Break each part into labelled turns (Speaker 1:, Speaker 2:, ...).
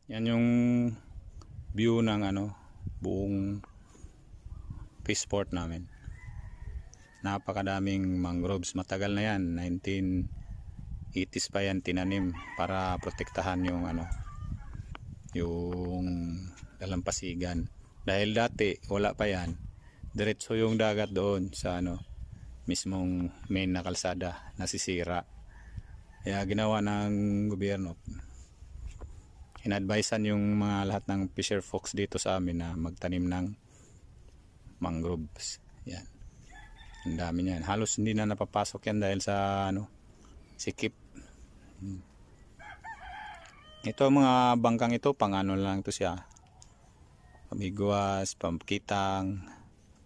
Speaker 1: Yan yung view ng buong fishport namin. Napakadaming mangroves. Matagal na yan, 1980s pa yan tinanim para protektahan yung yung dalampasigan. Dahil dati wala pa yan, diretso yung dagat doon sa mismong main na kalsada, nasisira. Kaya ginawa ng gobyerno, inadvisean yung mga lahat ng fisher folks dito sa amin na magtanim ng mangroves. Yan, ang dami niyan. Halos hindi na napapasok yan dahil sa sikip. Ito mga bangkang ito, pang lang to siya, pamigwas, pampkitang,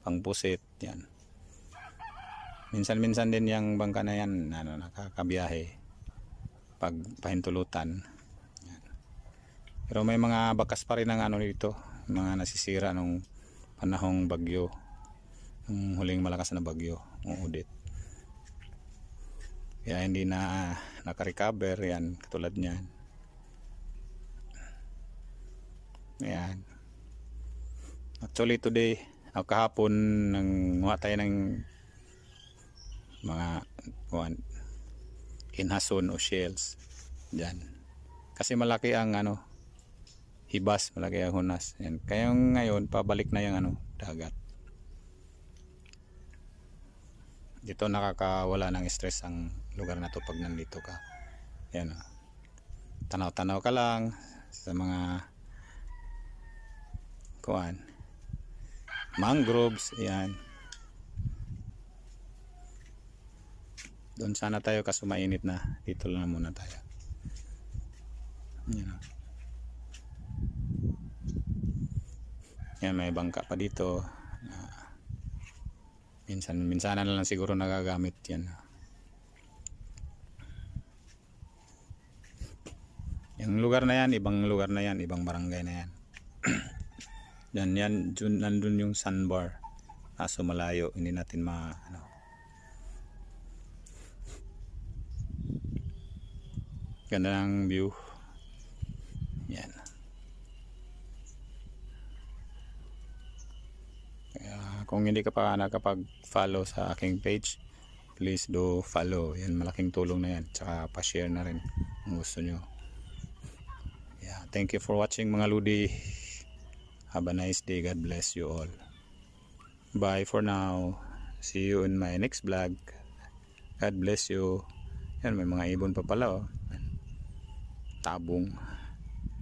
Speaker 1: pangpusit. Yan, minsan din yung bangka na yan nakakabiyahe pag pahintulutan. Yan. Pero may mga bakas pa rin ng dito, mga nasisira nung panahong bagyo, yung huling malakas na bagyo, yung Udit. Kaya hindi na nakarecover. Yan, katulad niyan. Ayan. Actually today, kahapon nanguha tayo ng mga inhason o shells dyan. Kasi malaki ang hibas, malaki ang hunas. Yan. Kaya ngayon, pabalik na yung dagat. Dito nakakawala ng stress ang lugar na to pag nandito ka. Yan. Tanaw-tanaw ka lang sa mga mangroves. Yan. Doon sana tayo kaso mainit na. Dito lang muna tayo. Yan. Yan, may bangka pa dito. Minsan na lang siguro nagagamit yan. Yung lugar na yan, ibang lugar na yan, ibang barangay na yan. Yan, nandun yung sandbar. Kaso malayo, hindi natin ganda ng view. Yan. Kung hindi ka pa nakapag-follow sa aking page, please do follow. Yan, malaking tulong na yan. Tsaka pa-share na rin kung gusto nyo. Yeah, thank you for watching mga Ludi. Have a nice day. God bless you all. Bye for now. See you in my next vlog. God bless you. Yan, may mga ibon pa pala. Tabong.